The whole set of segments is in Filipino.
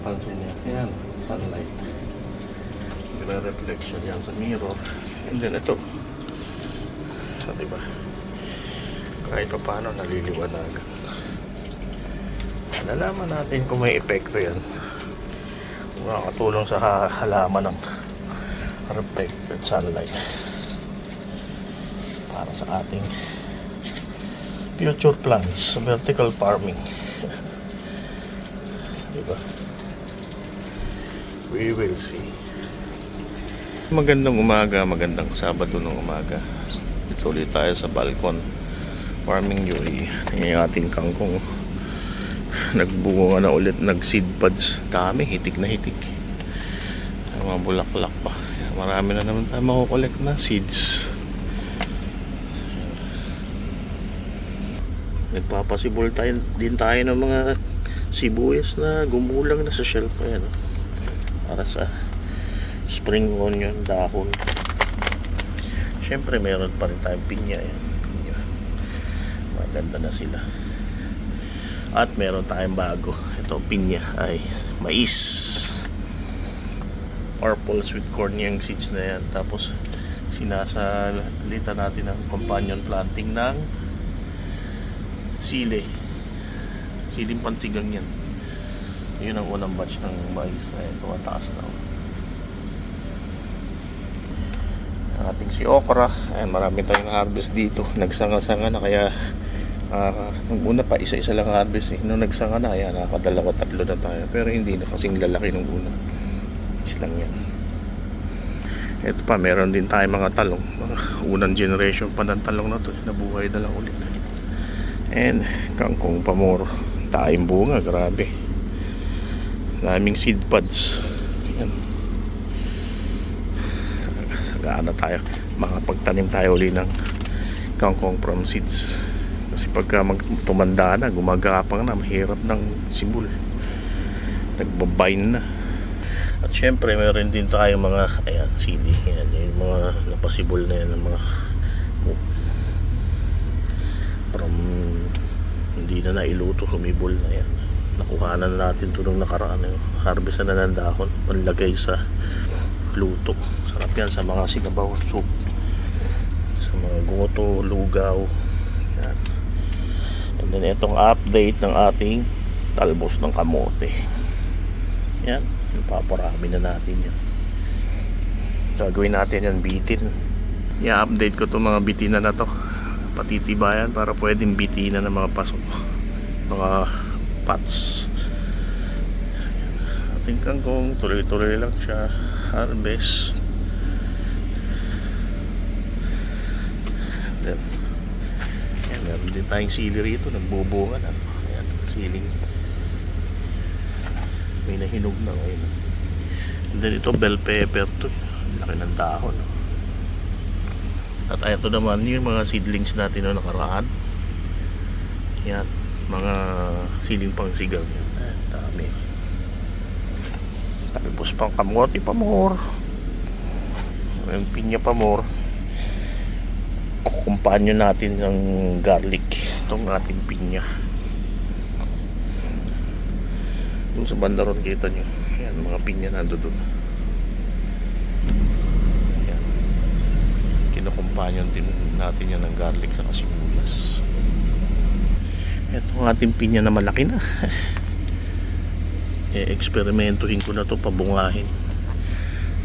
napansin niya. Ayan, sunlight. Nagre-reflection yan sa mirror. And then ito. So, diba? Kahit pa paano naliliwanagan. Nalaman natin kung may epekto yan. Makakatulong sa halaman ng reflected sunlight para sa ating future plants sa vertical farming. Diba? We will see. Magandang umaga, magandang Sabado ng umaga. Ito ulit tayo sa balkon farming UAE. Yung ating kangkong nagbunga na ulit, nag-seed pods. Dami, hitik na hitik. Mga bulaklak pa. Marami na naman tayo makukolekt na seeds. Nagpapasibol tayo, din tayo ng mga sibuyas na gumulang na sa shelf. Ayan, para sa spring onion, dahon. Siyempre meron pa rin tayong pinya. Ayan. Maganda na sila. At meron tayong bago. Ito, pinya ay mais. Purple sweet corn yung seeds na yan. Tapos sinasalitan natin ang companion planting ng sili. Siling pansigang yan. Yun ang unang batch ng mais. Ay, tumataas na. Ang ating si okra. Ayan, marami tayong harvest dito. Nagsanga-sanga na kaya nung una pa isa-isa lang harvest eh. Nung nagsanga na, ayan, nakakadalawa tatlo na tayo. Pero hindi na kasing lalaki nung una. Is lang yan. Ito pa, meron din tayo mga talong. Mga unang generation pa ng talong na to. Nabuhay na lang ulit. And kangkong pamoro. Tayong bunga, grabe. Daming seed pods. Ayan. Sagaan na tayo. Makapagtanim tayo uli ng kangkong from seeds. Kasi pagka tumanda na, gumagapang na, mahirap ng sibol. Nagbabind na. At syempre, meron din tayo mga, ayan, sili. Ayan, yung mga napasibol na yan, mga from hindi na nailuto, humibol na yan. Nakuhanan natin ito nung nakaraan. Harvest na ng dahon. Manlagay sa luto. Sarap yan sa mga sinabaw, soup. Sa mga goto, lugaw. Yan. And then itong update ng ating talbos ng kamote. Yan, paparami na natin yan. Gagawin natin yan bitin. I-update ko itong mga bitina na to. Patitibayan para pwedeng bitina ng mga pasok, mga pots. Ating kangkong tuloy-tuloy lang siya harvest. Then meron din tayong sili rito, nagbubunga na. Ayan, siling may nahinog na ngayon. And then ito, bell pepper to. Laki ng dahon. At ito naman yung mga seedlings natin na nakaraan. Yan, mga siling pang sigang. Ayan, dami. Tapos pang kamote pamor. Yung pinya pamor. Kukumpanyo natin ng garlic. Itong ating pinya. Yung sa banda ron kita nyo. Ayan, mga pinya nandoon. Ayan. Kinukumpanyo din natin yan ng garlic sa sibuyas. Ito ang ating pinya na malaki na. Eksperimentuhin ko na to, pabungahin.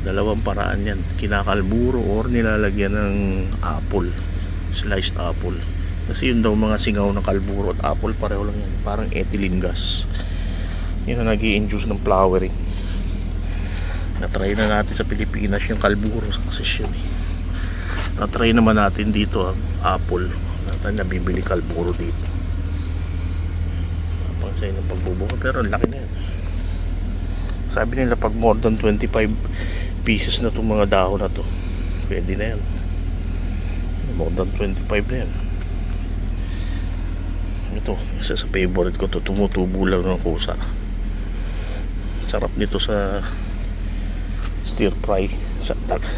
Dalawang paraan yan. Kinakalburo or nilalagyan ng apple. Sliced apple. Kasi yun daw mga singaw na kalburo at apple pareho lang yan. Parang ethylene gas. Yun ang nag-i-induce ng flowering. Na-try na natin sa Pilipinas yung kalburo kasi yun eh. Na-try naman natin dito ang apple. Natin nabibili kalburo dito. Napang sa'yo ng pagbubunga pero laki na yan. Sabi nila pag more than 25 pieces na itong mga dahon na to, pwede na yan. More than 25 na yan. Ito, isa sa favorite ko to, tumutubo lang ng kusa. Sarap nito sa stir fry.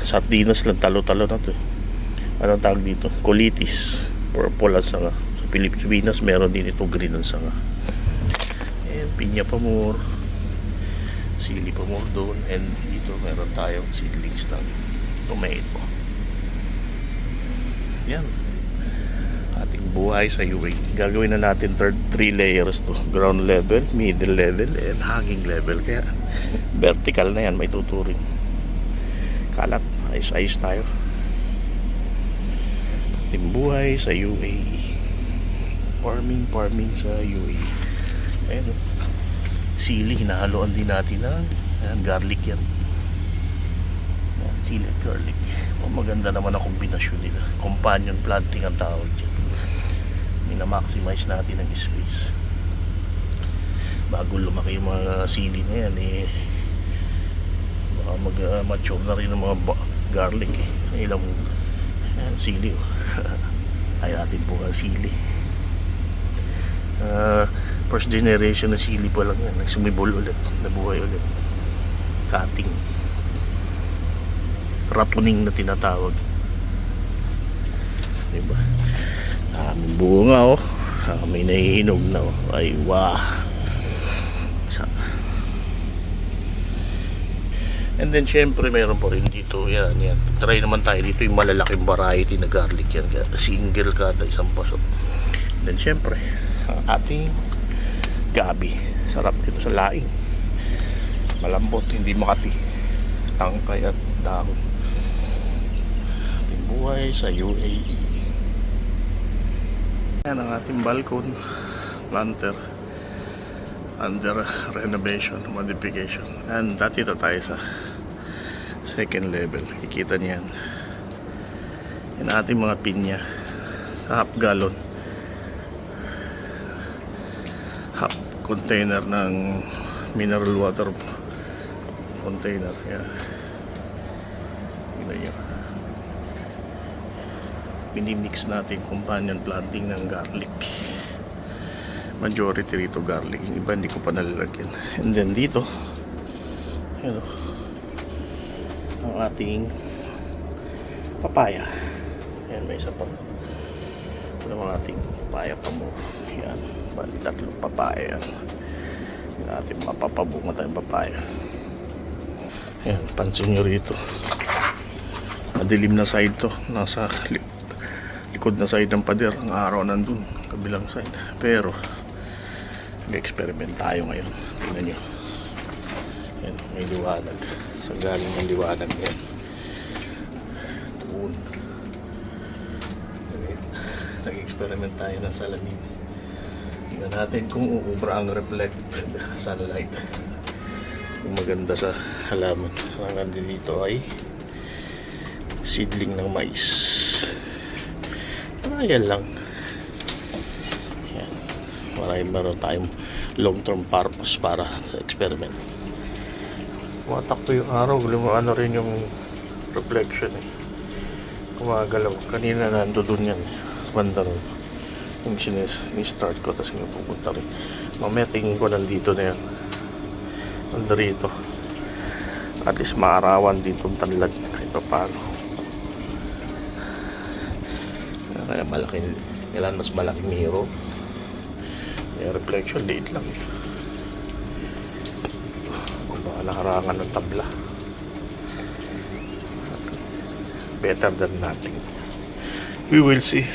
Sardinas lang, talo-talo na to. Anong tawag dito? Colitis. Purple ang sanga. Sa Pilipinas meron din ito green ang sanga. Ayan, pinya pamor. sili pa mo doon, and dito meron tayong seedlings ng tomato. Yan ating buhay sa UAE. Gagawin na natin 3 layers to: ground level, middle level, and hanging level. Kaya vertical na yan, may tuturing kalat. Ayos-ayos tayo. Ating buhay sa UAE. Farming sa UAE. Ayan, sili, hinahaluan din natin ng garlic yan. Ayan, sili at garlic. Maganda naman ang kombinasyon nila. Companion planting ang tawag dyan. Minamaximize natin ang space. Bago lumaki yung mga sili na yan, baka mag-mature na rin ang mga garlic. Ilang sili. Ay atin po ang sili. First generation na sili pa lang yan. Nagsumibol ulit, nabuhay ulit. Cutting, ratuning na tinatawag, diba? May bunga may nahihinog na ay wow. And then syempre meron po rin dito yan. Try naman tayo dito yung malalaking variety na garlic yan, kaya single kada isang paso. Then syempre ang ating gabi, sarap dito sa laing, malambot, hindi makati, tangkay at dahon. Ating buhay sa UAE. Yan ang ating balcony planter under renovation, modification. And dito tayo sa second level. Kikita niyan yan ating mga pinya sa half gallon, half container ng mineral water container. Yan, yun yun. Minimix natin companion planting ng garlic. Majority rito garlic, yung iba hindi ko pa nalalagyan. And then dito, yun, ang ating papaya. Yan, may isa pa. Ito ang ating papaya pa mo. Yan, bali 3 papaya. Yung ating mapapabunga tayong papaya. Yan, pansin nyo rito, madilim na side to. Nasa likod na side ng pader. Ang araw nandun, kabilang side. Pero mag-experiment tayo ngayon. Tingnan nyo. Yan, may liwanag. Sa galing ng liwanag yan. Tuon. Nag-experiment tayo ng salamin. Tingnan natin kung uubra ang reflected sunlight. Kung maganda sa halaman. Ang nandito dito ay seedling ng mais. Ayan lang. Yan. Meron tayong long-term purpose para sa experiment. Matakto yung araw, ano rin yung reflection kumagalaw. Kanina nandoon yan, banda ron yung sinistart ko, tapos nga pupunta rin. Mamaya tingin ko nandito na yan, nandito rito, at least maarawan dito ang tanlad kahit pa paano. Kaya malaki nila, mas malaking hero. May reflection, liit lang. Kung baka nakarangan ng tabla, better than nothing. We will see.